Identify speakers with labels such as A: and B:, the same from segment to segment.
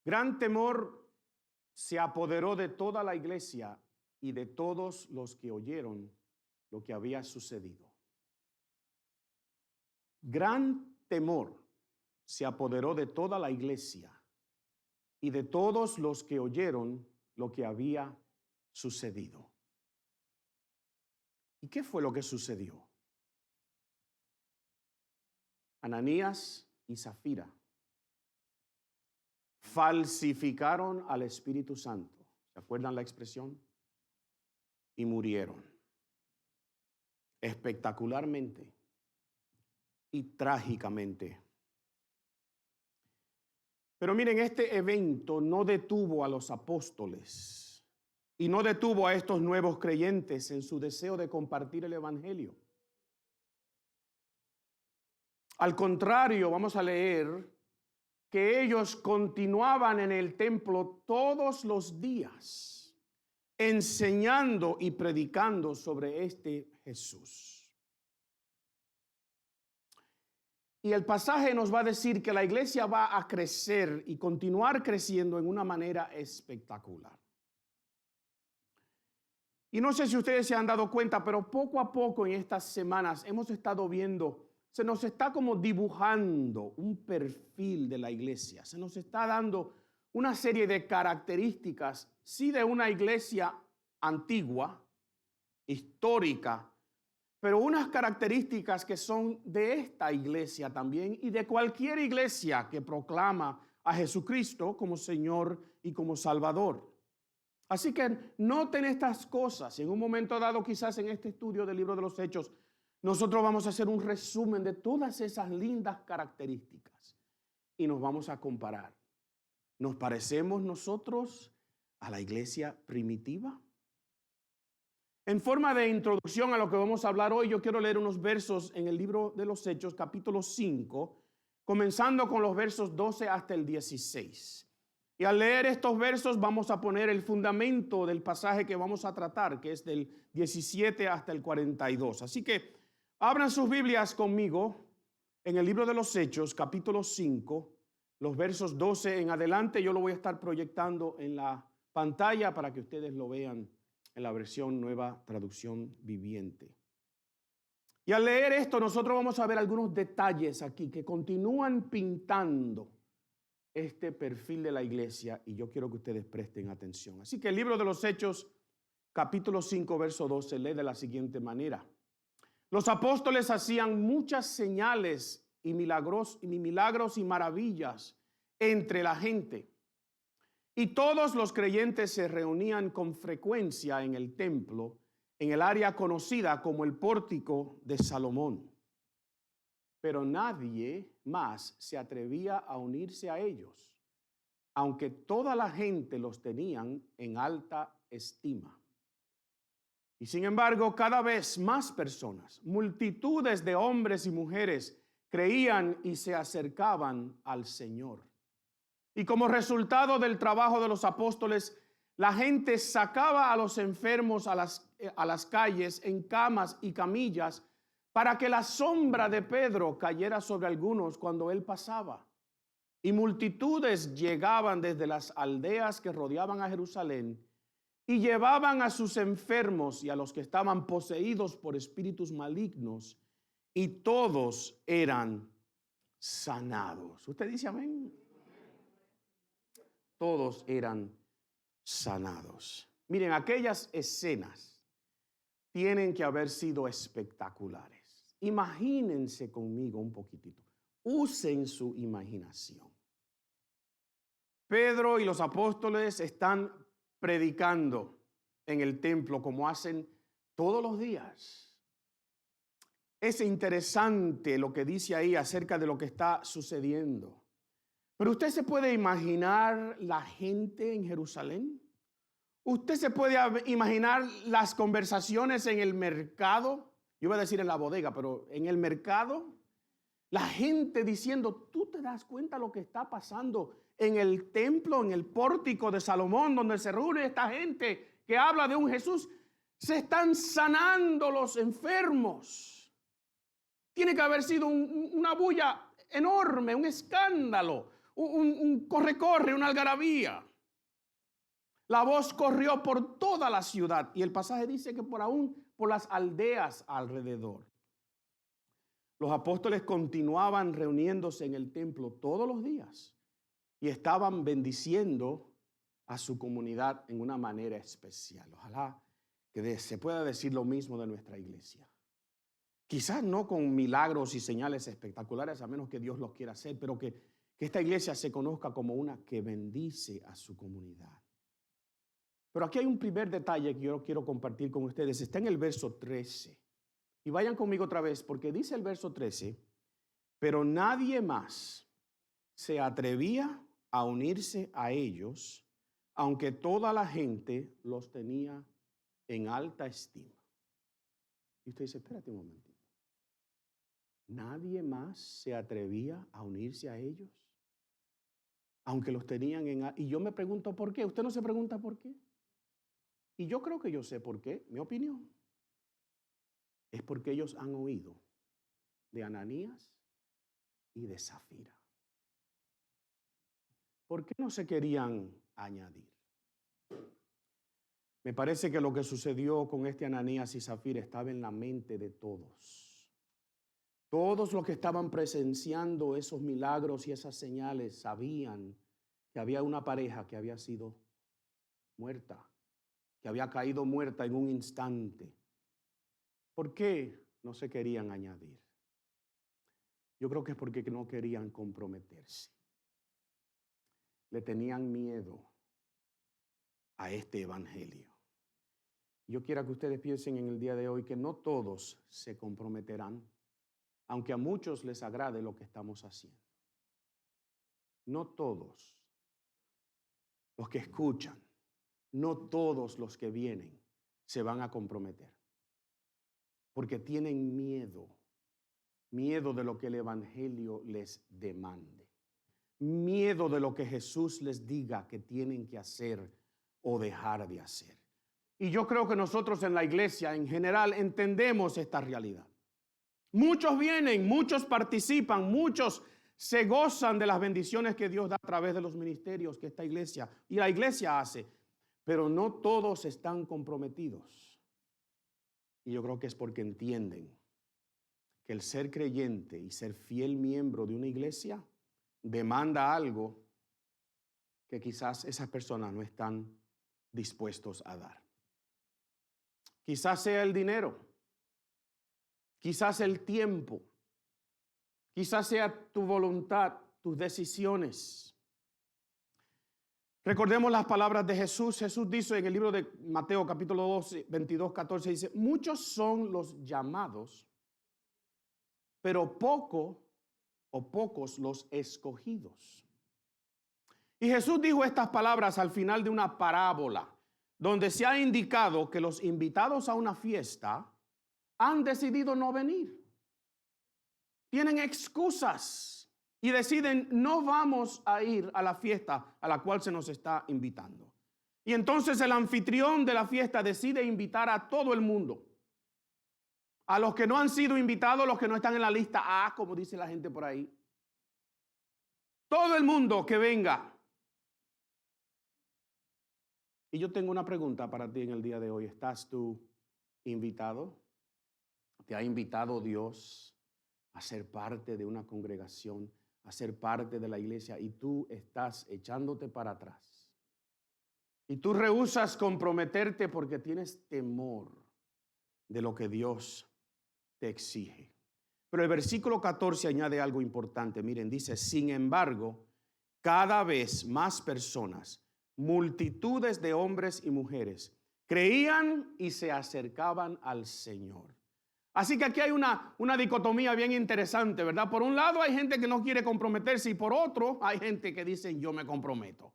A: Gran temor se apoderó de toda la iglesia y de todos los que oyeron lo que había sucedido. Gran temor se apoderó de toda la iglesia y de todos los que oyeron lo que había sucedido. ¿Y qué fue lo que sucedió? Ananías y Zafira falsificaron al Espíritu Santo. ¿Se acuerdan la expresión? Y murieron. Espectacularmente y trágicamente. Pero miren, este evento no detuvo a los apóstoles y no detuvo a estos nuevos creyentes en su deseo de compartir el evangelio. Al contrario, vamos a leer que ellos continuaban en el templo todos los días, enseñando y predicando sobre este Jesús. Y el pasaje nos va a decir que la iglesia va a crecer y continuar creciendo en una manera espectacular. Y no sé si ustedes se han dado cuenta, pero poco a poco en estas semanas hemos estado viendo, se nos está como dibujando un perfil de la iglesia. Se nos está dando una serie de características, sí, de una iglesia antigua, histórica, pero unas características que son de esta iglesia también y de cualquier iglesia que proclama a Jesucristo como Señor y como Salvador. Así que noten estas cosas. En un momento dado, quizás en este estudio del libro de los Hechos, nosotros vamos a hacer un resumen de todas esas lindas características y nos vamos a comparar. ¿Nos parecemos nosotros a la iglesia primitiva? En forma de introducción a lo que vamos a hablar hoy, yo quiero leer unos versos en el libro de los Hechos, capítulo 5, comenzando con los versos 12 hasta el 16. Y al leer estos versos vamos a poner el fundamento del pasaje que vamos a tratar, que es del 17 hasta el 42. Así que abran sus Biblias conmigo en el libro de los Hechos, capítulo 5, los versos 12 en adelante. Yo lo voy a estar proyectando en la pantalla para que ustedes lo vean en la versión Nueva Traducción Viviente. Y al leer esto, nosotros vamos a ver algunos detalles aquí que continúan pintando este perfil de la iglesia y yo quiero que ustedes presten atención. Así que el libro de los Hechos, capítulo 5, verso 12, lee de la siguiente manera. Los apóstoles hacían muchas señales y milagros y maravillas entre la gente. Y todos los creyentes se reunían con frecuencia en el templo, en el área conocida como el Pórtico de Salomón. Pero nadie más se atrevía a unirse a ellos, aunque toda la gente los tenían en alta estima. Y sin embargo, cada vez más personas, multitudes de hombres y mujeres, creían y se acercaban al Señor. Y como resultado del trabajo de los apóstoles, la gente sacaba a los enfermos a las calles en camas y camillas para que la sombra de Pedro cayera sobre algunos cuando él pasaba. Y multitudes llegaban desde las aldeas que rodeaban a Jerusalén y llevaban a sus enfermos y a los que estaban poseídos por espíritus malignos, y todos eran sanados. ¿Usted dice amén? Todos eran sanados. Miren, aquellas escenas tienen que haber sido espectaculares. Imagínense conmigo un poquitito. Usen su imaginación. Pedro y los apóstoles están predicando en el templo como hacen todos los días. Es interesante lo que dice ahí acerca de lo que está sucediendo. Pero usted se puede imaginar la gente en Jerusalén. Usted se puede imaginar las conversaciones en el mercado. Yo iba a decir en la bodega, pero en el mercado. La gente diciendo, ¿tú te das cuenta lo que está pasando en el templo, en el pórtico de Salomón, donde se reúne esta gente que habla de un Jesús? Se están sanando los enfermos. Tiene que haber sido una bulla enorme, un escándalo, un corre-corre, una algarabía. La voz corrió por toda la ciudad y el pasaje dice que por las aldeas alrededor. Los apóstoles continuaban reuniéndose en el templo todos los días y estaban bendiciendo a su comunidad en una manera especial. Ojalá que se pueda decir lo mismo de nuestra iglesia. Quizás no con milagros y señales espectaculares, a menos que Dios los quiera hacer, pero que esta iglesia se conozca como una que bendice a su comunidad. Pero aquí hay un primer detalle que yo quiero compartir con ustedes. Está en el verso 13. Y vayan conmigo otra vez, porque dice el verso 13, pero nadie más se atrevía a unirse a ellos, aunque toda la gente los tenía en alta estima. Y usted dice, espérate un momentito. ¿Nadie más se atrevía a unirse a ellos? Aunque los tenían en... Y yo me pregunto por qué. ¿Usted no se pregunta por qué? Y yo creo que yo sé por qué. Mi opinión es porque ellos han oído de Ananías y de Zafira. ¿Por qué no se querían añadir? Me parece que lo que sucedió con este Ananías y Zafira estaba en la mente de todos. Todos los que estaban presenciando esos milagros y esas señales sabían que había una pareja que había sido muerta, que había caído muerta en un instante. ¿Por qué no se querían añadir? Yo creo que es porque no querían comprometerse. Le tenían miedo a este evangelio. Yo quiero que ustedes piensen en el día de hoy que no todos se comprometerán, aunque a muchos les agrade lo que estamos haciendo. No todos los que escuchan, no todos los que vienen se van a comprometer, porque tienen miedo de lo que el evangelio les demande, miedo de lo que Jesús les diga que tienen que hacer o dejar de hacer. Y yo creo que nosotros en la iglesia en general entendemos esta realidad. Muchos vienen, muchos participan, muchos se gozan de las bendiciones que Dios da a través de los ministerios que esta iglesia y la iglesia hace, pero no todos están comprometidos. Y yo creo que es porque entienden que el ser creyente y ser fiel miembro de una iglesia demanda algo que quizás esas personas no están dispuestos a dar. Quizás sea el dinero, quizás el tiempo, quizás sea tu voluntad, tus decisiones. Recordemos las palabras de Jesús. Jesús dice en el libro de Mateo capítulo 12, 22, 14, dice, muchos son los llamados, pero pocos los escogidos. Y Jesús dijo estas palabras al final de una parábola, donde se ha indicado que los invitados a una fiesta han decidido no venir. Tienen excusas y deciden no vamos a ir a la fiesta a la cual se nos está invitando. Y entonces el anfitrión de la fiesta decide invitar a todo el mundo. A los que no han sido invitados, los que no están en la lista A, como dice la gente por ahí. Todo el mundo que venga. Y yo tengo una pregunta para ti en el día de hoy. ¿Estás tú invitado? ¿Te ha invitado Dios a ser parte de una congregación, a ser parte de la iglesia y tú estás echándote para atrás? Y tú rehusas comprometerte porque tienes temor de lo que Dios te exige. Pero el versículo 14 añade algo importante. Miren, dice, sin embargo, cada vez más personas, multitudes de hombres y mujeres, creían y se acercaban al Señor. Así que aquí hay una dicotomía bien interesante, ¿verdad? Por un lado hay gente que no quiere comprometerse y por otro hay gente que dice yo me comprometo.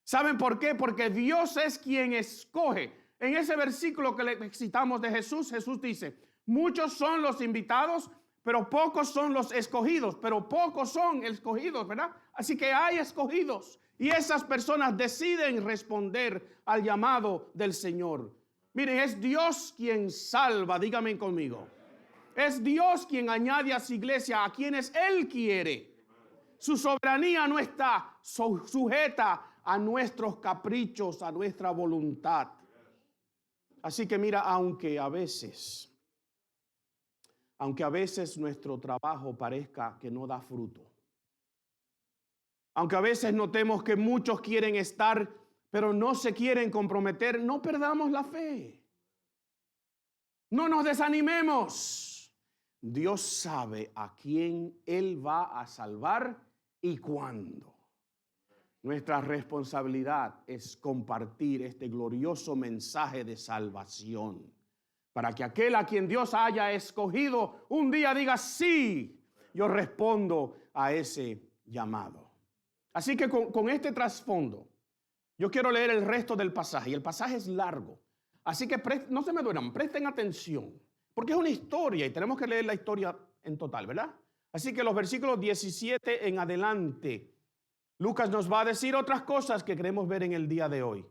A: ¿Saben por qué? Porque Dios es quien escoge. En ese versículo que le citamos de Jesús, Jesús dice, muchos son los invitados, pero pocos son los escogidos, pero pocos son escogidos, ¿verdad? Así que hay escogidos y esas personas deciden responder al llamado del Señor. Miren, es Dios quien salva, díganme conmigo. Es Dios quien añade a su iglesia a quienes Él quiere. su soberanía no está sujeta a nuestros caprichos, a nuestra voluntad. Así que mira, aunque a veces nuestro trabajo parezca que no da fruto, aunque a veces notemos que muchos quieren estar, pero no se quieren comprometer, no perdamos la fe. No nos desanimemos. Dios sabe a quién Él va a salvar y cuándo. Nuestra responsabilidad es compartir este glorioso mensaje de salvación, para que aquel a quien Dios haya escogido un día diga: sí, yo respondo a ese llamado. Así que con este trasfondo, yo quiero leer el resto del pasaje, y el pasaje es largo. Así que no se me duerman, presten atención, porque es una historia y tenemos que leer la historia en total, ¿verdad? Así que los versículos 17 en adelante, Lucas nos va a decir otras cosas que queremos ver en el día de hoy.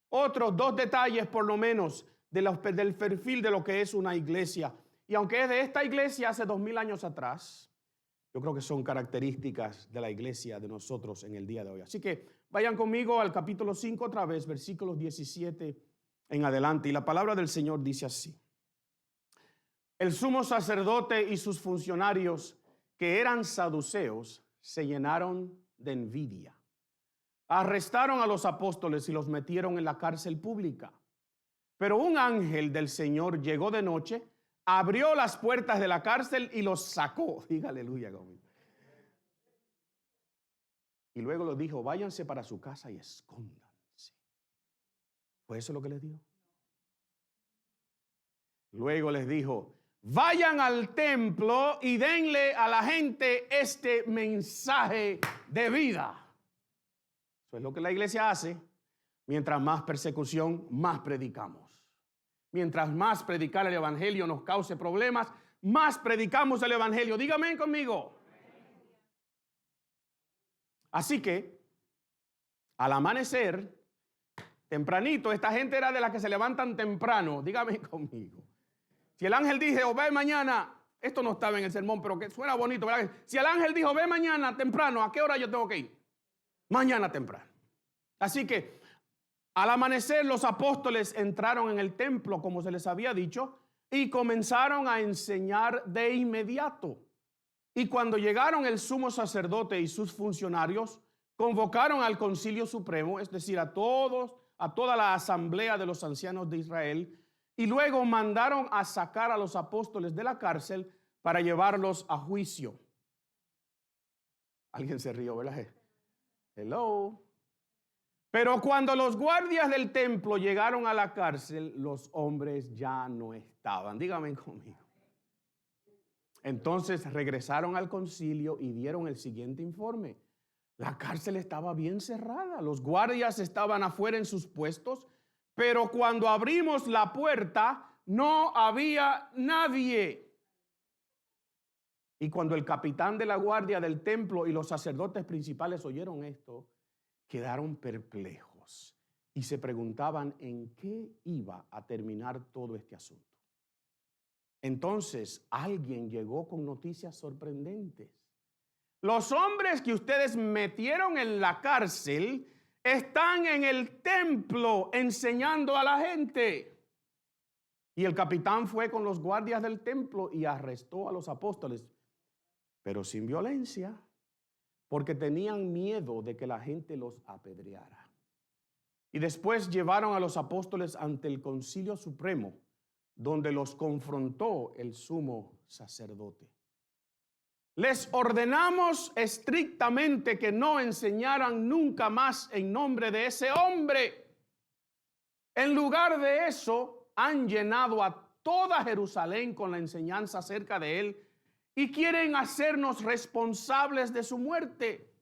A: Otros 2 detalles por lo menos del perfil de lo que es una iglesia. Y aunque es de esta iglesia hace 2000 años atrás, yo creo que son características de la iglesia de nosotros en el día de hoy. Así que vayan conmigo al capítulo 5 otra vez, versículos 17 en adelante. Y la palabra del Señor dice así: el sumo sacerdote y sus funcionarios, que eran saduceos, se llenaron de envidia. Arrestaron a los apóstoles y los metieron en la cárcel pública. Pero un ángel del Señor llegó de noche, abrió las puertas de la cárcel y los sacó. Diga aleluya conmigo. Y luego les dijo: váyanse para su casa y escóndanse. ¿Fue eso lo que les dijo? Luego les dijo: vayan al templo y denle a la gente este mensaje de vida. Eso es lo que la iglesia hace. Mientras más persecución, más predicamos. Mientras más predicar el evangelio nos cause problemas, más predicamos el evangelio. Dígame conmigo. Así que, al amanecer, tempranito, esta gente era de las que se levantan temprano. Dígame conmigo. Si el ángel dijo: ve mañana, esto no estaba en el sermón, pero que suena bonito, ¿verdad? Si el ángel dijo: ve mañana temprano, ¿a qué hora yo tengo que ir? Mañana temprano. Así que al amanecer los apóstoles entraron en el templo, como se les había dicho, y comenzaron a enseñar de inmediato. Y cuando llegaron el sumo sacerdote y sus funcionarios, convocaron al Concilio Supremo, es decir, a toda la asamblea de los ancianos de Israel, y luego mandaron a sacar a los apóstoles de la cárcel para llevarlos a juicio. Alguien se rió, ¿verdad? Hello. Pero cuando los guardias del templo llegaron a la cárcel, los hombres ya no estaban. Dígame conmigo. Entonces regresaron al concilio y dieron el siguiente informe: la cárcel estaba bien cerrada, los guardias estaban afuera en sus puestos, pero cuando abrimos la puerta no había nadie. Y cuando el capitán de la guardia del templo y los sacerdotes principales oyeron esto, quedaron perplejos y se preguntaban en qué iba a terminar todo este asunto. Entonces alguien llegó con noticias sorprendentes. Los hombres que ustedes metieron en la cárcel están en el templo enseñando a la gente. Y el capitán fue con los guardias del templo y arrestó a los apóstoles, pero sin violencia, porque tenían miedo de que la gente los apedreara. Y después llevaron a los apóstoles ante el Concilio Supremo, donde los confrontó el sumo sacerdote. Les ordenamos estrictamente que no enseñaran nunca más en nombre de ese hombre. En lugar de eso, han llenado a toda Jerusalén con la enseñanza acerca de él y quieren hacernos responsables de su muerte.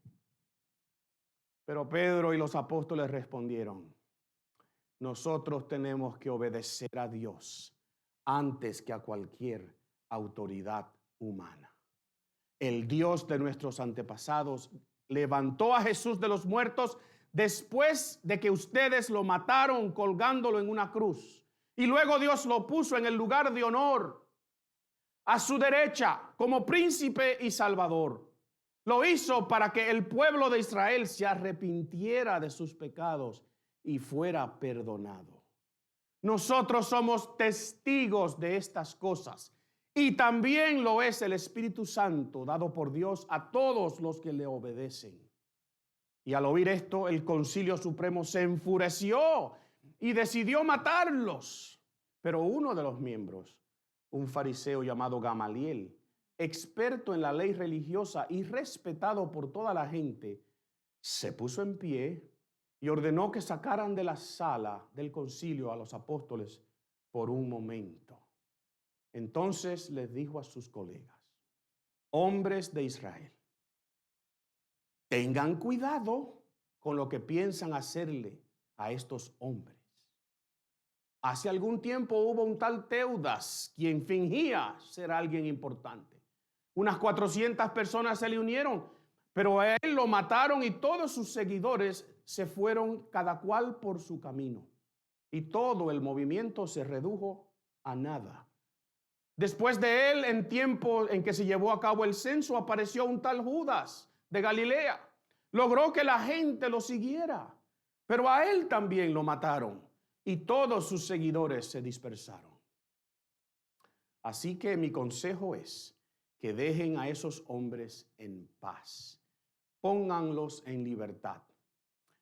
A: Pero Pedro y los apóstoles respondieron: nosotros tenemos que obedecer a Dios antes que a cualquier autoridad humana. El Dios de nuestros antepasados levantó a Jesús de los muertos después de que ustedes lo mataron colgándolo en una cruz. Y luego Dios lo puso en el lugar de honor a su derecha como príncipe y salvador. Lo hizo para que el pueblo de Israel se arrepintiera de sus pecados y fuera perdonado. Nosotros somos testigos de estas cosas. Y también lo es el Espíritu Santo dado por Dios a todos los que le obedecen. Y al oír esto, el Concilio Supremo se enfureció y decidió matarlos. Pero uno de los miembros, un fariseo llamado Gamaliel, experto en la ley religiosa y respetado por toda la gente, se puso en pie y ordenó que sacaran de la sala del concilio a los apóstoles por un momento. Entonces les dijo a sus colegas: hombres de Israel, tengan cuidado con lo que piensan hacerle a estos hombres. Hace algún tiempo hubo un tal Teudas, quien fingía ser alguien importante. Unas 400 personas se le unieron, pero a él lo mataron y todos sus seguidores se fueron cada cual por su camino. Y todo el movimiento se redujo a nada. Después de él, en tiempo en que se llevó a cabo el censo, apareció un tal Judas de Galilea. Logró que la gente lo siguiera, pero a él también lo mataron y todos sus seguidores se dispersaron. Así que mi consejo es que dejen a esos hombres en paz. Pónganlos en libertad.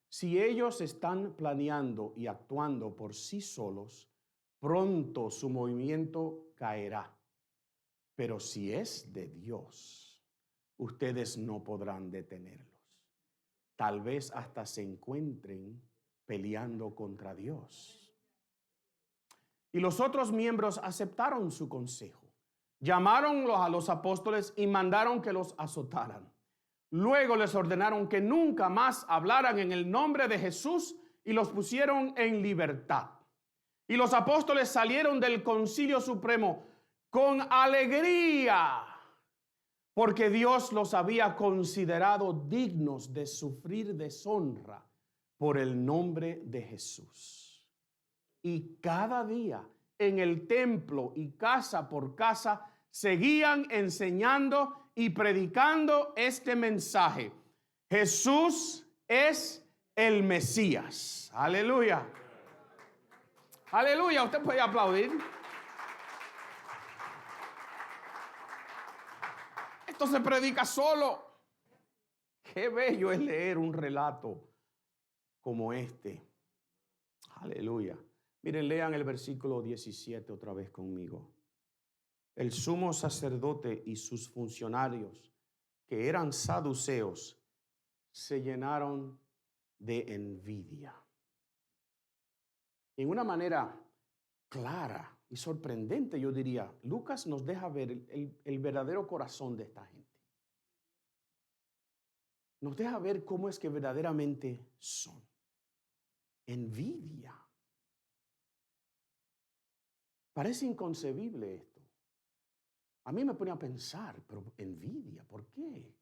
A: Si ellos están planeando y actuando por sí solos, pronto su movimiento caerá. Pero si es de Dios, ustedes no podrán detenerlos. Tal vez hasta se encuentren peleando contra Dios. Y los otros miembros aceptaron su consejo. Llamaron a los apóstoles y mandaron que los azotaran. Luego les ordenaron que nunca más hablaran en el nombre de Jesús y los pusieron en libertad. Y los apóstoles salieron del Concilio Supremo con alegría, porque Dios los había considerado dignos de sufrir deshonra por el nombre de Jesús. Y cada día en el templo y casa por casa seguían enseñando y predicando este mensaje: Jesús es el Mesías. Aleluya. Aleluya. Usted puede aplaudir. Esto se predica solo. Qué bello es leer un relato como este. Aleluya. Miren, lean el versículo 17 otra vez conmigo. El sumo sacerdote y sus funcionarios, que eran saduceos, se llenaron de envidia. En una manera clara y sorprendente, yo diría, Lucas nos deja ver el verdadero corazón de esta gente. Nos deja ver cómo es que verdaderamente son. Envidia. Parece inconcebible esto. A mí me pone a pensar, pero envidia, ¿por qué?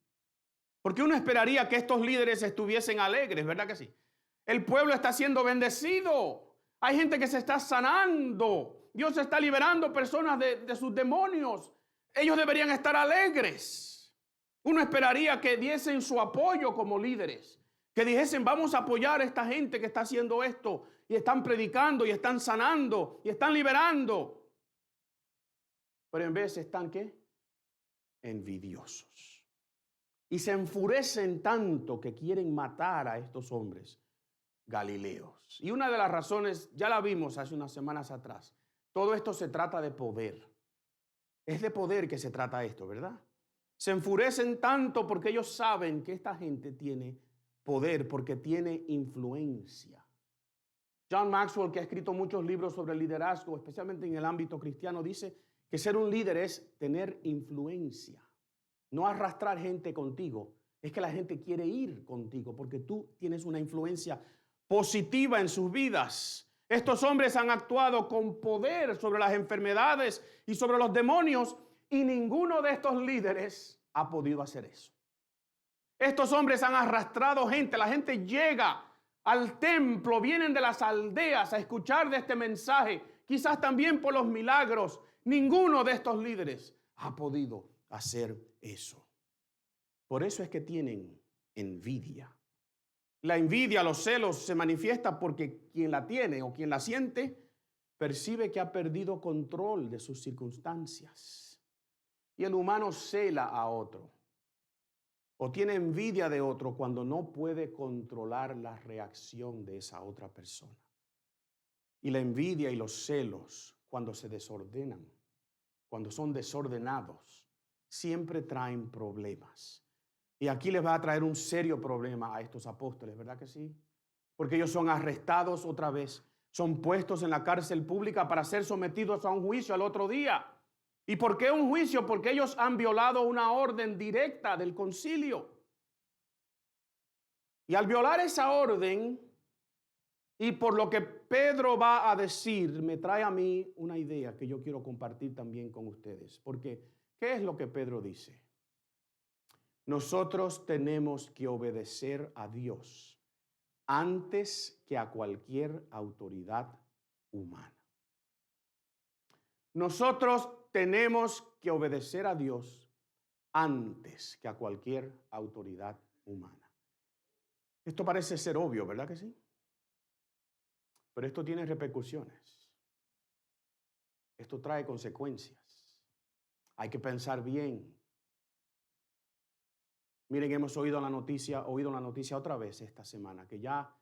A: Porque uno esperaría que estos líderes estuviesen alegres, ¿verdad que sí? El pueblo está siendo bendecido. Hay gente que se está sanando. Dios está liberando personas de sus demonios. Ellos deberían estar alegres. Uno esperaría que diesen su apoyo como líderes. Que dijesen, vamos a apoyar a esta gente que está haciendo esto. Y están predicando, y están sanando, y están liberando. Pero en vez están, ¿qué? Envidiosos. Y se enfurecen tanto que quieren matar a estos hombres galileos. Y una de las razones, ya la vimos hace unas semanas atrás, todo esto se trata de poder. Es de poder que se trata esto, ¿verdad? Se enfurecen tanto porque ellos saben que esta gente tiene poder, porque tiene influencia. John Maxwell, que ha escrito muchos libros sobre liderazgo, especialmente en el ámbito cristiano, dice que ser un líder es tener influencia. No arrastrar gente contigo, es que la gente quiere ir contigo porque tú tienes una influencia positiva en sus vidas. Estos hombres han actuado con poder sobre las enfermedades y sobre los demonios y ninguno de estos líderes ha podido hacer eso. Estos hombres han arrastrado gente, la gente llega al templo, vienen de las aldeas a escuchar de este mensaje, quizás también por los milagros. Ninguno de estos líderes ha podido hacer eso. Por eso es que tienen envidia. La envidia, los celos se manifiesta porque quien la tiene o quien la siente percibe que ha perdido control de sus circunstancias. Y el humano cela a otro o tiene envidia de otro cuando no puede controlar la reacción de esa otra persona. Y la envidia y los celos, cuando se desordenan, cuando son desordenados, siempre traen problemas. Y aquí les va a traer un serio problema a estos apóstoles, ¿verdad que sí? Porque ellos son arrestados otra vez, son puestos en la cárcel pública para ser sometidos a un juicio al otro día. ¿Y por qué un juicio? Porque ellos han violado una orden directa del concilio. Y al violar esa orden, y por lo que Pedro va a decir, me trae a mí una idea que yo quiero compartir también con ustedes. Porque, ¿qué es lo que Pedro dice? Nosotros tenemos que obedecer a Dios antes que a cualquier autoridad humana. Nosotros tenemos que obedecer a Dios antes que a cualquier autoridad humana. Esto parece ser obvio, ¿verdad que sí? Pero esto tiene repercusiones. Esto trae consecuencias. Hay que pensar bien. Miren, hemos oído la noticia otra vez esta semana, que ya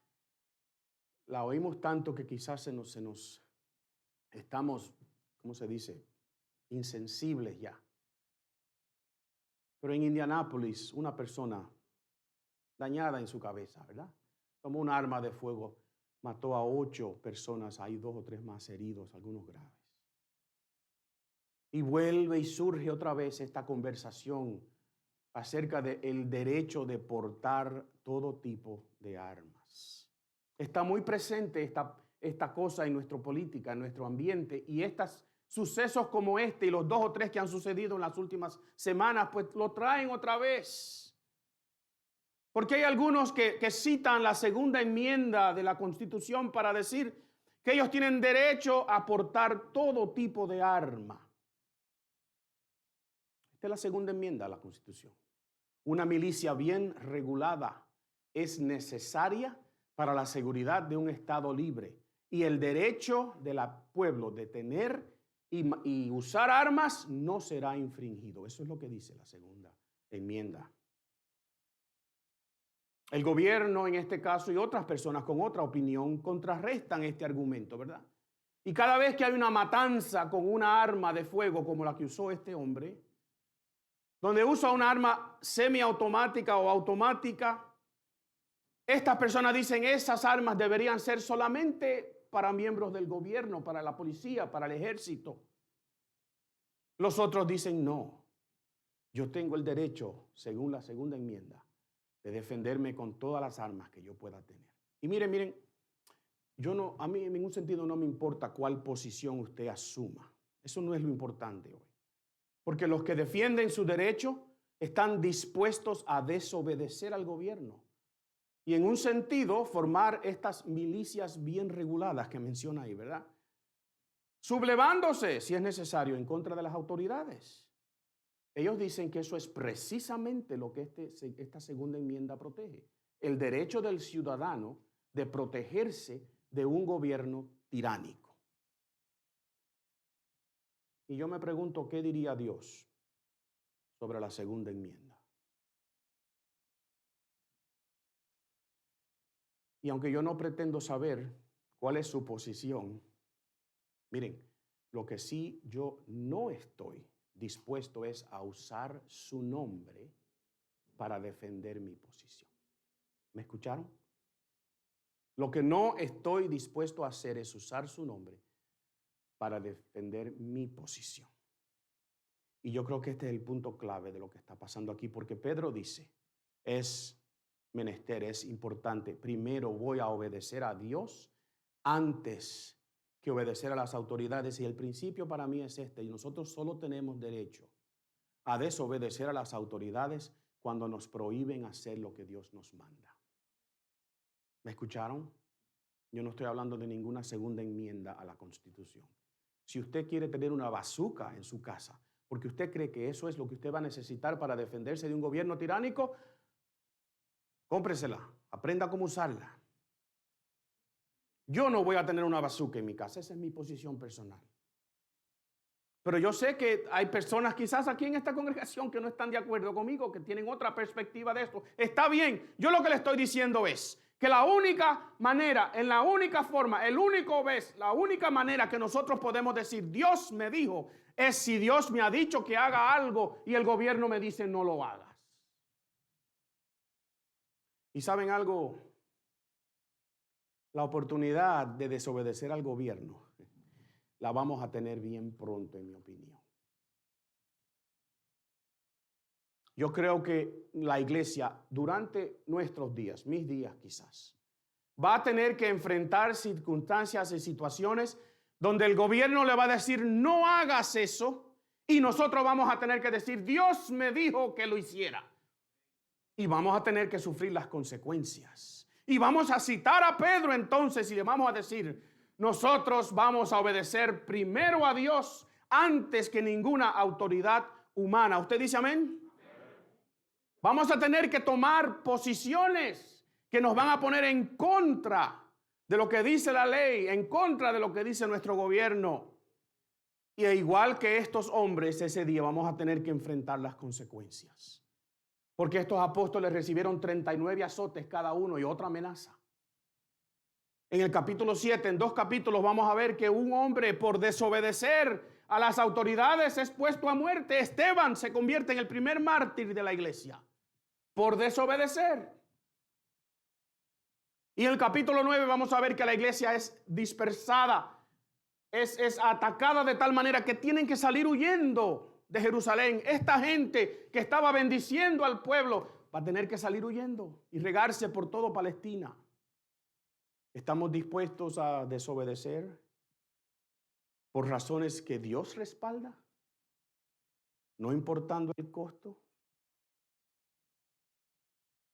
A: la oímos tanto que quizás se nos estamos, ¿cómo se dice? Insensibles ya. Pero en Indianápolis, una persona dañada en su cabeza, ¿verdad? Tomó un arma de fuego, mató a 8 personas, hay 2 o 3 más heridos, algunos graves. Y vuelve y surge otra vez esta conversación acerca del derecho de portar todo tipo de armas. Está muy presente esta cosa en nuestra política, en nuestro ambiente, y estos sucesos como este y los 2 o 3 que han sucedido en las últimas semanas, pues lo traen otra vez. Porque hay algunos que citan la segunda enmienda de la Constitución para decir que ellos tienen derecho a portar todo tipo de arma. Esta es la segunda enmienda a la Constitución. Una milicia bien regulada es necesaria para la seguridad de un Estado libre y el derecho del pueblo de tener y usar armas no será infringido. Eso es lo que dice la segunda enmienda. El gobierno en este caso y otras personas con otra opinión contrarrestan este argumento, ¿verdad? Y cada vez que hay una matanza con una arma de fuego como la que usó este hombre, donde usa una arma semiautomática o automática, estas personas dicen esas armas deberían ser solamente para miembros del gobierno, para la policía, para el ejército. Los otros dicen no, yo tengo el derecho, según la segunda enmienda, de defenderme con todas las armas que yo pueda tener. Y miren, a mí en ningún sentido no me importa cuál posición usted asuma. Eso no es lo importante hoy. Porque los que defienden su derecho están dispuestos a desobedecer al gobierno. Y en un sentido, formar estas milicias bien reguladas que menciona ahí, ¿verdad? Sublevándose, si es necesario, en contra de las autoridades. Ellos dicen que eso es precisamente lo que esta segunda enmienda protege. El derecho del ciudadano de protegerse de un gobierno tiránico. Y yo me pregunto, ¿qué diría Dios sobre la segunda enmienda? Y aunque yo no pretendo saber cuál es su posición, miren, lo que sí yo no estoy dispuesto es a usar su nombre para defender mi posición. ¿Me escucharon? Lo que no estoy dispuesto a hacer es usar su nombre para defender mi posición. Y yo creo que este es el punto clave de lo que está pasando aquí, porque Pedro dice, es menester, es importante, primero voy a obedecer a Dios antes que obedecer a las autoridades. Y el principio para mí es este, y nosotros solo tenemos derecho a desobedecer a las autoridades cuando nos prohíben hacer lo que Dios nos manda. ¿Me escucharon? Yo no estoy hablando de ninguna segunda enmienda a la Constitución. Si usted quiere tener una bazuca en su casa, porque usted cree que eso es lo que usted va a necesitar para defenderse de un gobierno tiránico, cómpresela, aprenda cómo usarla. Yo no voy a tener una bazooka en mi casa, esa es mi posición personal. Pero yo sé que hay personas quizás aquí en esta congregación que no están de acuerdo conmigo, que tienen otra perspectiva de esto. Está bien, yo lo que le estoy diciendo es que la única manera, en la única forma, la única manera que nosotros podemos decir Dios me dijo, es si Dios me ha dicho que haga algo y el gobierno me dice no lo hagas. ¿Y saben algo? La oportunidad de desobedecer al gobierno la vamos a tener bien pronto, en mi opinión. Yo creo que la iglesia durante nuestros días, mis días quizás, va a tener que enfrentar circunstancias y situaciones donde el gobierno le va a decir no hagas eso y nosotros vamos a tener que decir Dios me dijo que lo hiciera. Y vamos a tener que sufrir las consecuencias. Y vamos a citar a Pedro entonces y le vamos a decir nosotros vamos a obedecer primero a Dios antes que ninguna autoridad humana. ¿Usted dice amén? Vamos a tener que tomar posiciones que nos van a poner en contra de lo que dice la ley, en contra de lo que dice nuestro gobierno. Y igual que estos hombres, ese día vamos a tener que enfrentar las consecuencias. Porque estos apóstoles recibieron 39 azotes cada uno y otra amenaza. En el capítulo 7, en 2 capítulos, vamos a ver que un hombre por desobedecer a las autoridades es puesto a muerte. Esteban se convierte en el primer mártir de la iglesia por desobedecer. Y en el capítulo 9 vamos a ver que la iglesia es dispersada, es atacada de tal manera que tienen que salir huyendo de Jerusalén. Esta gente que estaba bendiciendo al pueblo va a tener que salir huyendo y regarse por todo Palestina. ¿Estamos dispuestos a desobedecer por razones que Dios respalda? No importando el costo.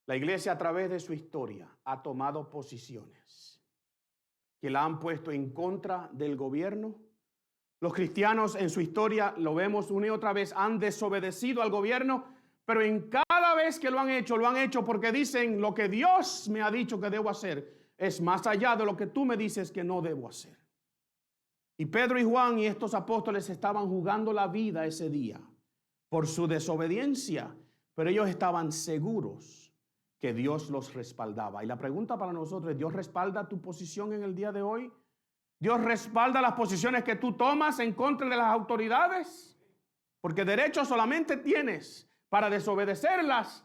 A: La iglesia a través de su historia ha tomado posiciones que la han puesto en contra del gobierno. Los cristianos en su historia, lo vemos una y otra vez, han desobedecido al gobierno, pero en cada vez que lo han hecho porque dicen lo que Dios me ha dicho que debo hacer es más allá de lo que tú me dices que no debo hacer. Y Pedro y Juan y estos apóstoles estaban jugando la vida ese día por su desobediencia, pero ellos estaban seguros que Dios los respaldaba. Y la pregunta para nosotros es, ¿Dios respalda tu posición en el día de hoy? ¿Dios respalda las posiciones que tú tomas en contra de las autoridades? Porque derecho solamente tienes para desobedecerlas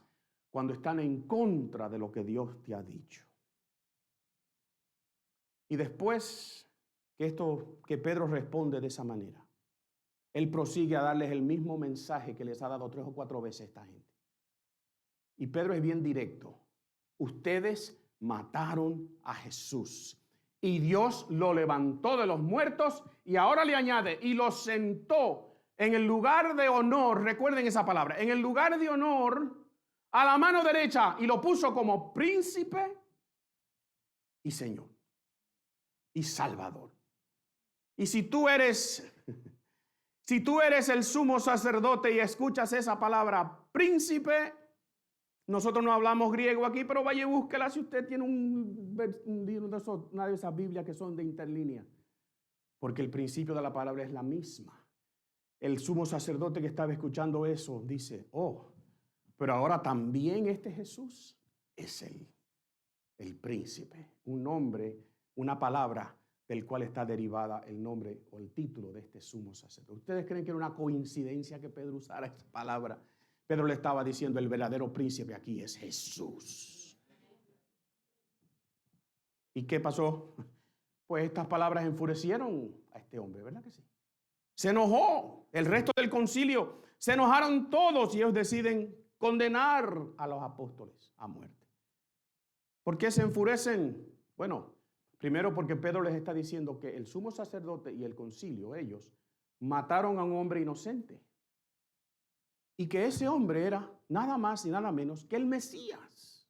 A: cuando están en contra de lo que Dios te ha dicho. Y después que Pedro responde de esa manera, él prosigue a darles el mismo mensaje que les ha dado 3 o 4 veces a esta gente. Y Pedro es bien directo. Ustedes mataron a Jesús y Dios lo levantó de los muertos y ahora le añade y lo sentó en el lugar de honor, recuerden esa palabra, en el lugar de honor a la mano derecha y lo puso como príncipe y Señor y Salvador. Y si tú eres el sumo sacerdote y escuchas esa palabra príncipe, nosotros no hablamos griego aquí, pero vaya y búsquela si usted tiene una de esas Biblias que son de interlínea, porque el principio de la palabra es la misma. El sumo sacerdote que estaba escuchando eso dice, oh, pero ahora también este Jesús es el príncipe, un nombre, una palabra del cual está derivada el nombre o el título de este sumo sacerdote. ¿Ustedes creen que era una coincidencia que Pedro usara esa palabra? Pedro le estaba diciendo, el verdadero príncipe aquí es Jesús. ¿Y qué pasó? Pues estas palabras enfurecieron a este hombre, ¿verdad que sí? Se enojó. El resto del concilio se enojaron todos y ellos deciden condenar a los apóstoles a muerte. ¿Por qué se enfurecen? Bueno, primero porque Pedro les está diciendo que el sumo sacerdote y el concilio, ellos, mataron a un hombre inocente. Y que ese hombre era nada más y nada menos que el Mesías.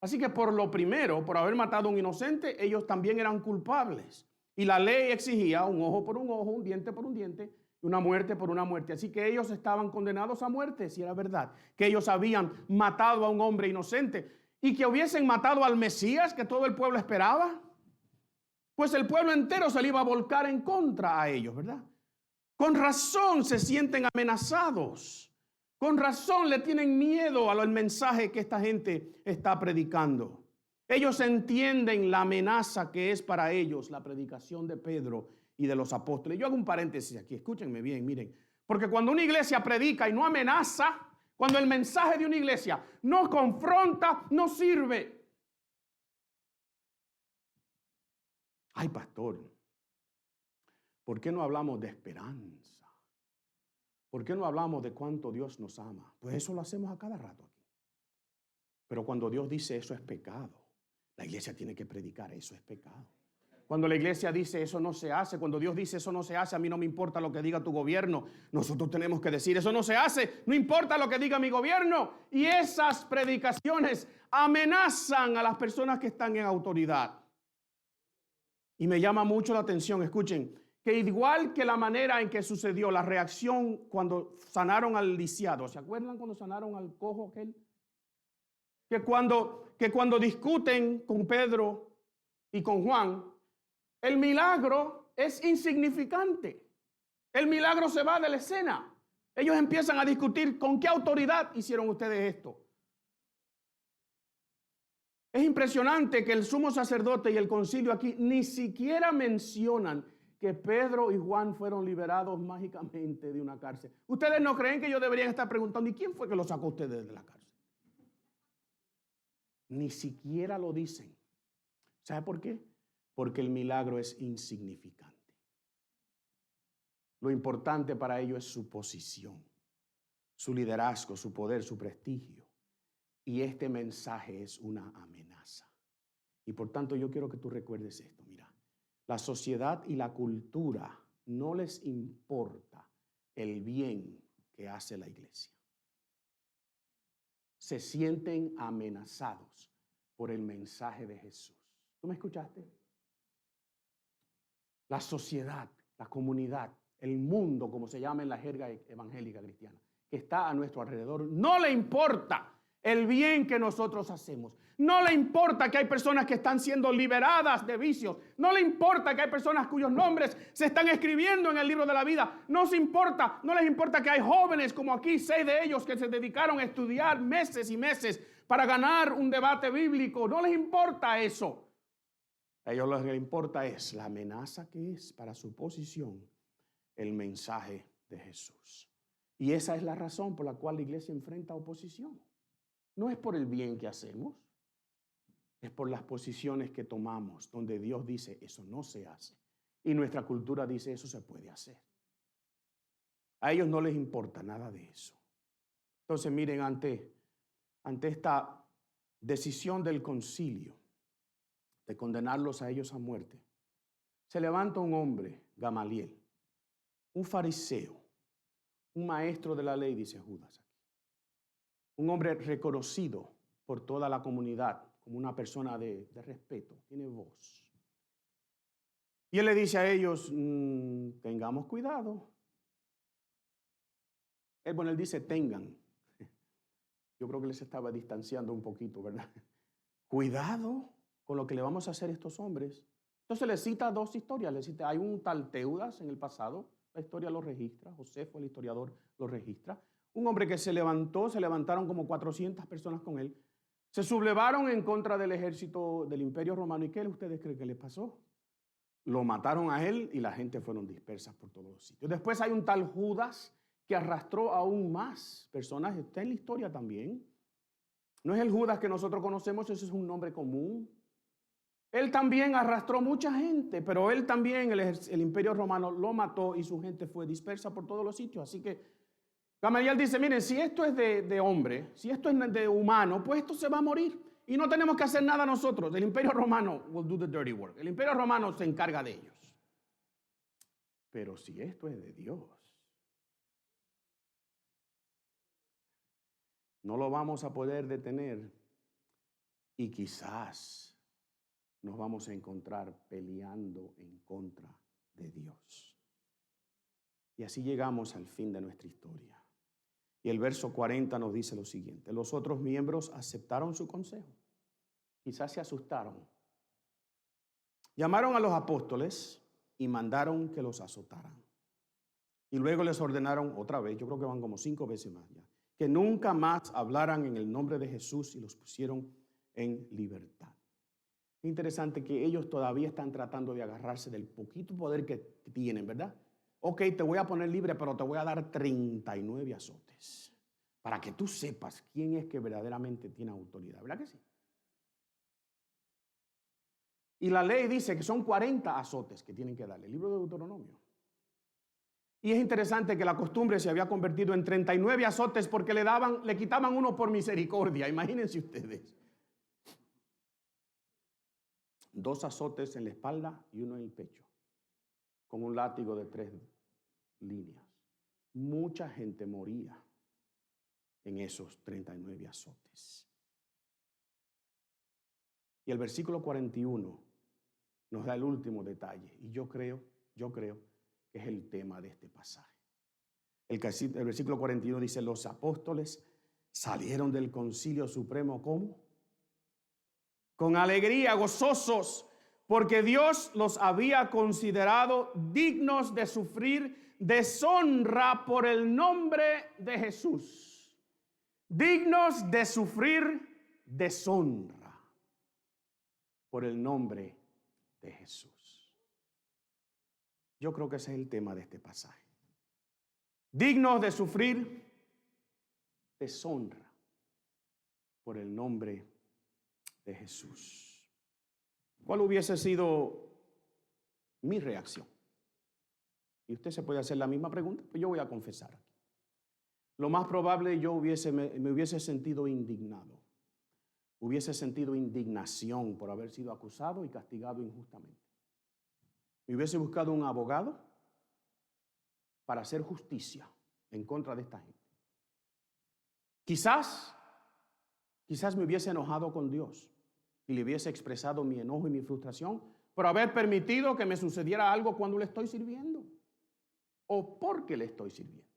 A: Así que por lo primero, por haber matado a un inocente, ellos también eran culpables. Y la ley exigía un ojo por un ojo, un diente por un diente Una muerte por una muerte. Así que ellos estaban condenados a muerte, si era verdad, que ellos habían matado a un hombre inocente y que hubiesen matado al Mesías que todo el pueblo esperaba. Pues el pueblo entero se le iba a volcar en contra a ellos, ¿verdad? Con razón se sienten amenazados. Con razón le tienen miedo al mensaje que esta gente está predicando. Ellos entienden la amenaza que es para ellos la predicación de Pedro y de los apóstoles. Yo hago un paréntesis aquí, escúchenme bien, miren. Porque cuando una iglesia predica y no amenaza, cuando el mensaje de una iglesia no confronta, no sirve. Ay, pastor, ¿por qué no hablamos de esperanza? ¿Por qué no hablamos de cuánto Dios nos ama? Pues eso lo hacemos a cada rato aquí. Pero cuando Dios dice eso es pecado, la iglesia tiene que predicar eso es pecado. Cuando la iglesia dice eso no se hace, cuando Dios dice eso no se hace, a mí no me importa lo que diga tu gobierno, nosotros tenemos que decir eso no se hace, no importa lo que diga mi gobierno. Y esas predicaciones amenazan a las personas que están en autoridad. Y me llama mucho la atención, escuchen, que igual que la manera en que sucedió la reacción cuando sanaron al lisiado, ¿se acuerdan cuando sanaron al cojo aquel? Que cuando discuten con Pedro y con Juan, el milagro es insignificante. El milagro se va de la escena. Ellos empiezan a discutir con qué autoridad hicieron ustedes esto. Es impresionante que el sumo sacerdote y el concilio aquí ni siquiera mencionan que Pedro y Juan fueron liberados mágicamente de una cárcel. ¿Ustedes no creen que ellos deberían estar preguntando, ¿y quién fue que los sacó a ustedes de la cárcel? Ni siquiera lo dicen. ¿Sabe por qué? Porque el milagro es insignificante. Lo importante para ellos es su posición, su liderazgo, su poder, su prestigio. Y este mensaje es una amenaza. Y por tanto yo quiero que tú recuerdes esto. Mira, la sociedad y la cultura no les importa el bien que hace la iglesia. Se sienten amenazados por el mensaje de Jesús. ¿Tú me escuchaste? La sociedad, la comunidad, el mundo, como se llama en la jerga evangélica cristiana, que está a nuestro alrededor, no le importa el bien que nosotros hacemos. No le importa que hay personas que están siendo liberadas de vicios. No le importa que hay personas cuyos nombres se están escribiendo en el libro de la vida. No les importa que hay jóvenes como aquí, 6 de ellos que se dedicaron a estudiar meses y meses para ganar un debate bíblico. No les importa eso. A ellos lo que les importa es la amenaza que es para su posición el mensaje de Jesús. Y esa es la razón por la cual la iglesia enfrenta oposición. No es por el bien que hacemos, es por las posiciones que tomamos, donde Dios dice eso no se hace y nuestra cultura dice eso se puede hacer. A ellos no les importa nada de eso. Entonces miren, ante esta decisión del concilio de condenarlos a ellos a muerte, se levanta un hombre, Gamaliel, un fariseo, un maestro de la ley, dice Judas aquí, un hombre reconocido por toda la comunidad como una persona de respeto, tiene voz. Y él le dice a ellos, tengamos cuidado. Él dice, tengan. Yo creo que les estaba distanciando un poquito, ¿verdad? Cuidado con lo que le vamos a hacer a estos hombres. Entonces le cita 2 historias. Le cita, hay un tal Teudas en el pasado, la historia lo registra, Josefo, el historiador, lo registra. Un hombre que se levantaron como 400 personas con él. Se sublevaron en contra del ejército del Imperio Romano. ¿Y qué ustedes creen que les pasó? Lo mataron a él y la gente fueron dispersas por todos los sitios. Después hay un tal Judas que arrastró aún más personas. Está en la historia también. No es el Judas que nosotros conocemos, ese es un nombre común. Él también arrastró mucha gente, pero él también, el Imperio Romano lo mató y su gente fue dispersa por todos los sitios. Así que Gamaliel dice, miren, si esto es de hombre, si esto es de humano, pues esto se va a morir. Y no tenemos que hacer nada nosotros. El Imperio Romano will do the dirty work. El Imperio Romano se encarga de ellos. Pero si esto es de Dios, no lo vamos a poder detener y quizás nos vamos a encontrar peleando en contra de Dios. Y así llegamos al fin de nuestra historia. Y el verso 40 nos dice lo siguiente: los otros miembros aceptaron su consejo. Quizás se asustaron. Llamaron a los apóstoles y mandaron que los azotaran. Y luego les ordenaron otra vez, yo creo que van como 5 veces más ya, que nunca más hablaran en el nombre de Jesús, y los pusieron en libertad. Es interesante que ellos todavía están tratando de agarrarse del poquito poder que tienen, ¿verdad? Ok, te voy a poner libre, pero te voy a dar 39 azotes para que tú sepas quién es que verdaderamente tiene autoridad, ¿verdad que sí? Y la ley dice que son 40 azotes que tienen que darle, el libro de Deuteronomio. Y es interesante que la costumbre se había convertido en 39 azotes porque le quitaban uno por misericordia. Imagínense ustedes. 2 azotes en la espalda y uno en el pecho, con un látigo de 3 líneas. Mucha gente moría en esos 39 azotes. Y el versículo 41 nos da el último detalle, y yo creo que es el tema de este pasaje. El versículo 41 dice: los apóstoles salieron del concilio supremo, ¿cómo? Con alegría, gozosos, porque Dios los había considerado dignos de sufrir deshonra por el nombre de Jesús. Dignos de sufrir deshonra por el nombre de Jesús. Yo creo que ese es el tema de este pasaje. Dignos de sufrir deshonra por el nombre de Jesús. ¿Cuál hubiese sido mi reacción? Y usted se puede hacer la misma pregunta, pero yo voy a confesar aquí. Lo más probable, yo me hubiese sentido indignado. Hubiese sentido indignación por haber sido acusado y castigado injustamente. Me hubiese buscado un abogado para hacer justicia en contra de esta gente. Quizás me hubiese enojado con Dios y le hubiese expresado mi enojo y mi frustración por haber permitido que me sucediera algo cuando le estoy sirviendo o porque le estoy sirviendo.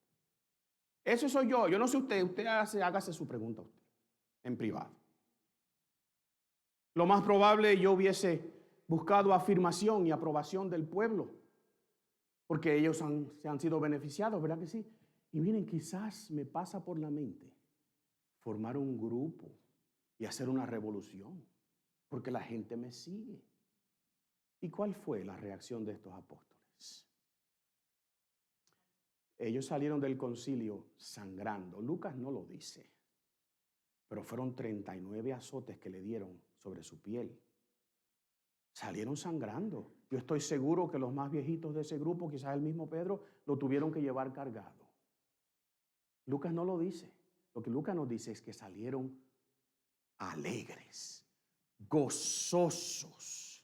A: Eso soy yo. Yo no sé usted hágase su pregunta usted en privado. Lo más probable, yo hubiese buscado afirmación y aprobación del pueblo, porque ellos se han sido beneficiados, ¿verdad que sí? Y miren, quizás me pasa por la mente formar un grupo y hacer una revolución, porque la gente me sigue. ¿Y cuál fue la reacción de estos apóstoles? Ellos salieron del concilio sangrando. Lucas no lo dice, pero fueron 39 azotes que le dieron sobre su piel. Salieron sangrando. Yo estoy seguro que los más viejitos de ese grupo, quizás el mismo Pedro, lo tuvieron que llevar cargado. Lucas no lo dice. Lo que Lucas nos dice es que salieron alegres, gozosos,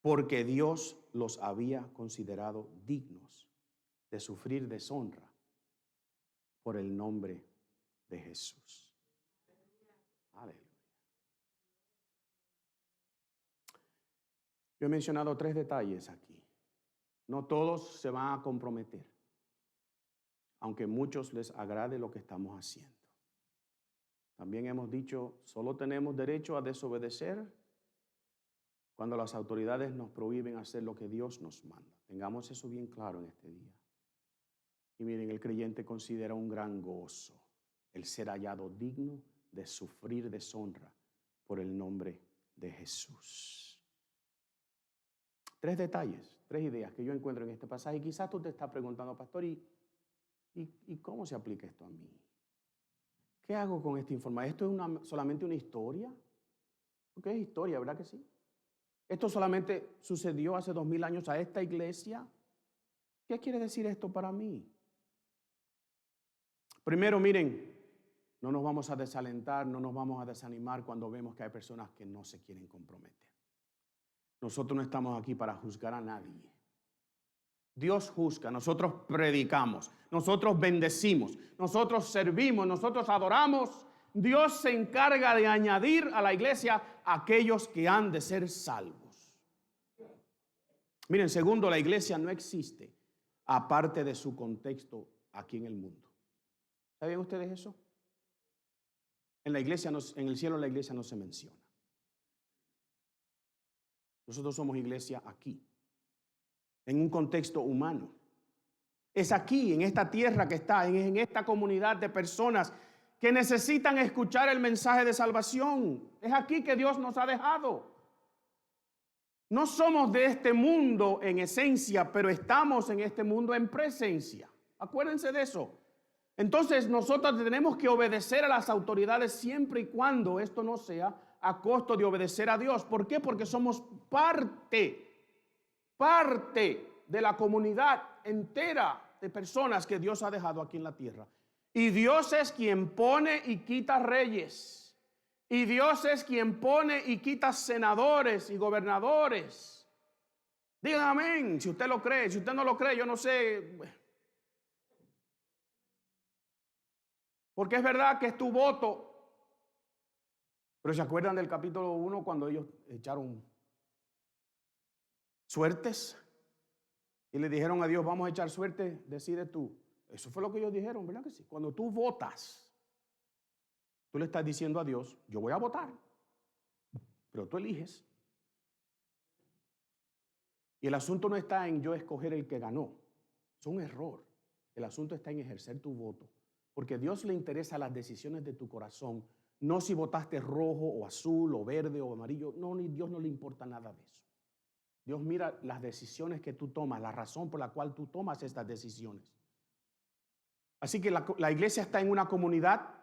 A: porque Dios los había considerado dignos de sufrir deshonra por el nombre de Jesús. Aleluya. Yo he mencionado 3 detalles aquí. No todos se van a comprometer, aunque a muchos les agrade lo que estamos haciendo. También hemos dicho, solo tenemos derecho a desobedecer cuando las autoridades nos prohíben hacer lo que Dios nos manda. Tengamos eso bien claro en este día. Y miren, el creyente considera un gran gozo el ser hallado digno de sufrir deshonra por el nombre de Jesús. 3 detalles, 3 ideas que yo encuentro en este pasaje. Y quizás tú te estás preguntando, pastor, ¿y cómo se aplica esto a mí? ¿Qué hago con esta información? ¿Esto es solamente una historia? Porque es historia, ¿verdad que sí? ¿Esto solamente sucedió hace 2000 años a esta iglesia? ¿Qué quiere decir esto para mí? Primero, miren, no nos vamos a desalentar, no nos vamos a desanimar cuando vemos que hay personas que no se quieren comprometer. Nosotros no estamos aquí para juzgar a nadie. Dios juzga, nosotros predicamos, nosotros bendecimos, nosotros servimos, nosotros adoramos. Dios se encarga de añadir a la iglesia a aquellos que han de ser salvos. Miren, segundo, la iglesia no existe aparte de su contexto aquí en el mundo. ¿Sabían ustedes eso? En la iglesia, en el cielo la iglesia no se menciona. Nosotros somos iglesia aquí, en un contexto humano. Es aquí, en esta tierra que está, en esta comunidad de personas que necesitan escuchar el mensaje de salvación. Es aquí que Dios nos ha dejado. No somos de este mundo en esencia, pero estamos en este mundo en presencia. Acuérdense de eso. Entonces nosotros tenemos que obedecer a las autoridades siempre y cuando esto no sea a costo de obedecer a Dios. ¿Por qué? Porque somos parte de la comunidad entera de personas que Dios ha dejado aquí en la tierra. Y Dios es quien pone y quita reyes. Y Dios es quien pone y quita senadores y gobernadores. Digan amén, si usted lo cree. Si usted no lo cree, yo no sé. Porque es verdad que es tu voto. Pero ¿se acuerdan del capítulo 1 cuando ellos echaron suertes? Y le dijeron a Dios, vamos a echar suerte, decide tú. Eso fue lo que ellos dijeron, ¿verdad que sí? Cuando tú votas, tú le estás diciendo a Dios, yo voy a votar, pero tú eliges. Y el asunto no está en yo escoger el que ganó. Es un error. El asunto está en ejercer tu voto. Porque a Dios le interesa las decisiones de tu corazón. No si votaste rojo o azul o verde o amarillo. No, ni Dios no le importa nada de eso. Dios mira las decisiones que tú tomas, la razón por la cual tú tomas estas decisiones. Así que la iglesia está en una comunidad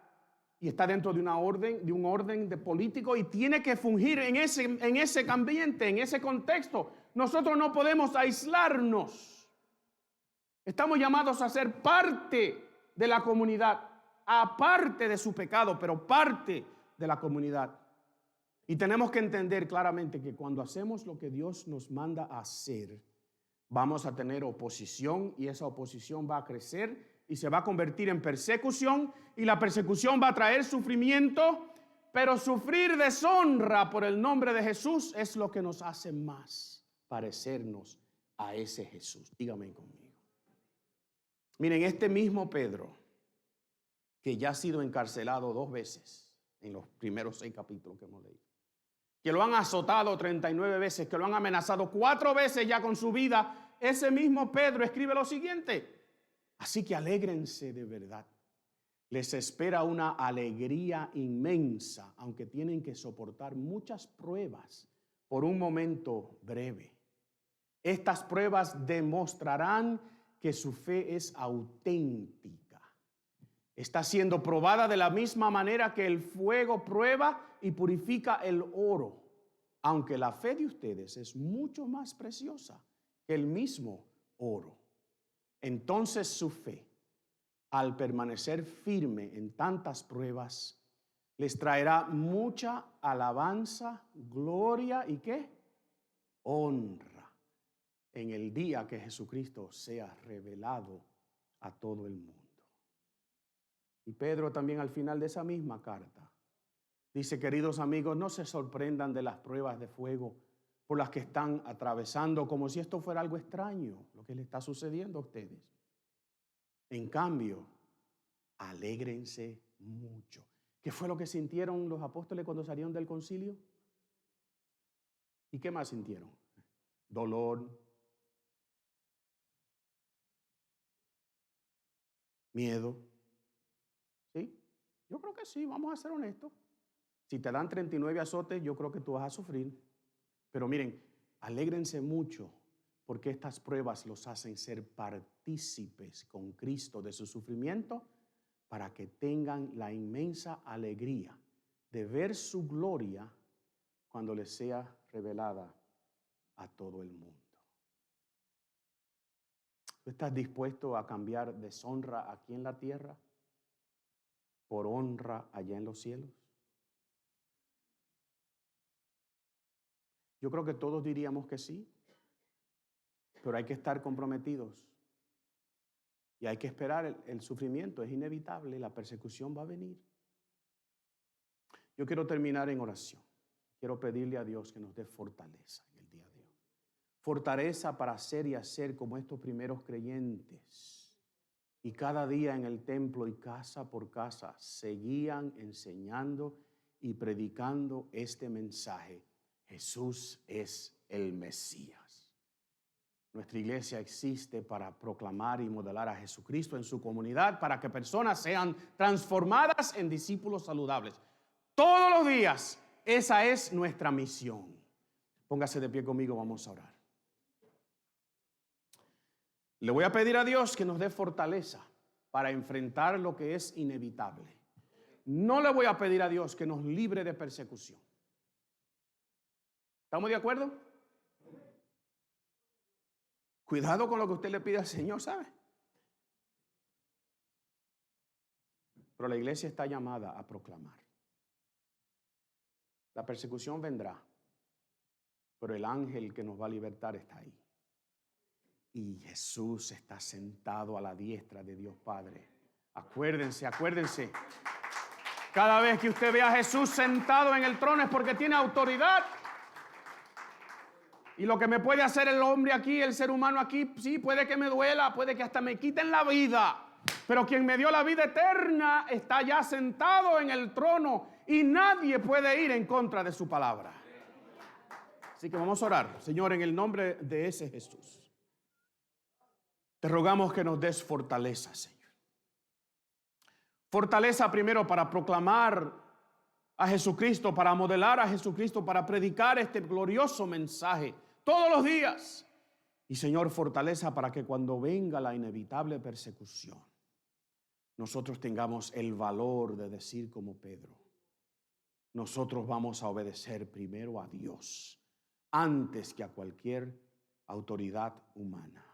A: y está dentro de un orden de político y tiene que fungir en ese ambiente, en ese contexto. Nosotros no podemos aislarnos. Estamos llamados a ser parte de la comunidad, aparte de su pecado, pero parte de la comunidad. Y tenemos que entender claramente que cuando hacemos lo que Dios nos manda a hacer, vamos a tener oposición y esa oposición va a crecer y se va a convertir en persecución y la persecución va a traer sufrimiento, pero sufrir deshonra por el nombre de Jesús es lo que nos hace más parecernos a ese Jesús. Dígame conmigo. Miren, este mismo Pedro, que ya ha sido encarcelado 2 veces en los primeros 6 capítulos que hemos leído, que lo han azotado 39 veces, que lo han amenazado 4 veces ya con su vida, ese mismo Pedro escribe lo siguiente: así que alégrense de verdad. Les espera una alegría inmensa, aunque tienen que soportar muchas pruebas por un momento breve. Estas pruebas demostrarán que su fe es auténtica. Está siendo probada de la misma manera que el fuego prueba y purifica el oro, aunque la fe de ustedes es mucho más preciosa que el mismo oro. Entonces su fe, al permanecer firme en tantas pruebas, les traerá mucha alabanza, gloria y ¿qué? Honra en el día que Jesucristo sea revelado a todo el mundo. Y Pedro también al final de esa misma carta dice: queridos amigos, no se sorprendan de las pruebas de fuego por las que están atravesando, como si esto fuera algo extraño, lo que le está sucediendo a ustedes. En cambio, alégrense mucho. ¿Qué fue lo que sintieron los apóstoles cuando salieron del concilio? ¿Y qué más sintieron? Dolor, miedo. ¿Sí? Yo creo que sí, vamos a ser honestos. Si te dan 39 azotes, yo creo que tú vas a sufrir. Pero miren, alégrense mucho, porque estas pruebas los hacen ser partícipes con Cristo de su sufrimiento, para que tengan la inmensa alegría de ver su gloria cuando les sea revelada a todo el mundo. ¿Tú estás dispuesto a cambiar deshonra aquí en la tierra por honra allá en los cielos? Yo creo que todos diríamos que sí, pero hay que estar comprometidos y hay que esperar. El sufrimiento es inevitable, la persecución va a venir. Yo quiero terminar en oración. Quiero pedirle a Dios que nos dé fortaleza en el día de hoy. fortaleza para ser y hacer como estos primeros creyentes. Y cada día en el templo y casa por casa seguían enseñando y predicando este mensaje: Jesús es el Mesías. Nuestra iglesia existe para proclamar y modelar a Jesucristo en su comunidad, para que personas sean transformadas en discípulos saludables. Todos los días, esa es nuestra misión. Póngase de pie conmigo, vamos a orar. Le voy a pedir a Dios que nos dé fortaleza para enfrentar lo que es inevitable. No le voy a pedir a Dios que nos libre de persecución. ¿Estamos de acuerdo? Cuidado con lo que usted le pide al Señor, ¿sabe? Pero la iglesia está llamada a proclamar. La persecución vendrá, pero el ángel que nos va a libertar está ahí. Y Jesús está sentado a la diestra de Dios Padre. Acuérdense. Cada vez que usted ve a Jesús sentado en el trono es porque tiene autoridad. Y lo que me puede hacer el hombre aquí, el ser humano aquí, sí, puede que me duela, puede que hasta me quiten la vida. Pero quien me dio la vida eterna está ya sentado en el trono y nadie puede ir en contra de su palabra. Así que vamos a orar. Señor, en el nombre de ese Jesús, te rogamos que nos des fortaleza, Señor. Fortaleza primero para proclamar a Jesucristo, para modelar a Jesucristo, para predicar este glorioso mensaje todos los días. Y Señor, fortaleza para que cuando venga la inevitable persecución, nosotros tengamos el valor de decir como Pedro: nosotros vamos a obedecer primero a Dios antes que a cualquier autoridad humana.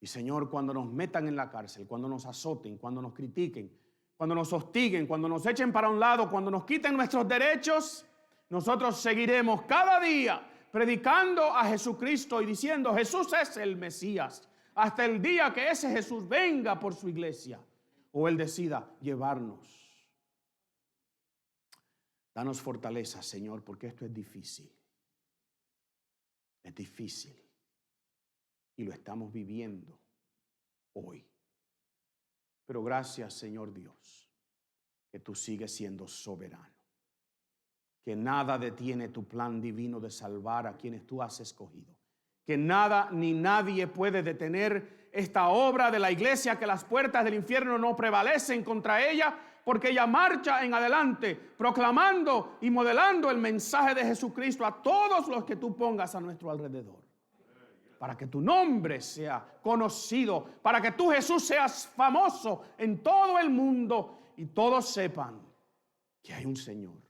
A: Y Señor, cuando nos metan en la cárcel, cuando nos azoten, cuando nos critiquen, cuando nos hostiguen, cuando nos echen para un lado, cuando nos quiten nuestros derechos, nosotros seguiremos cada día predicando a Jesucristo y diciendo: Jesús es el Mesías, hasta el día que ese Jesús venga por su iglesia o Él decida llevarnos. Danos fortaleza, Señor, porque esto es difícil. Es difícil. Y lo estamos viviendo hoy. Pero gracias, Señor Dios, que tú sigues siendo soberano. Que nada detiene tu plan divino de salvar a quienes tú has escogido. Que nada ni nadie puede detener esta obra de la iglesia, que las puertas del infierno no prevalecen contra ella, porque ella marcha en adelante, proclamando y modelando el mensaje de Jesucristo a todos los que tú pongas a nuestro alrededor. Para que tu nombre sea conocido, para que tú, Jesús, seas famoso en todo el mundo y todos sepan que hay un Señor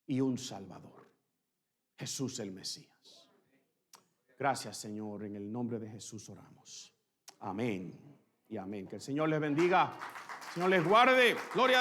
A: y un Salvador, Jesús el Mesías. Gracias, Señor, en el nombre de Jesús oramos. Amén y amén. Que el Señor les bendiga, el Señor les guarde. Gloria a Dios.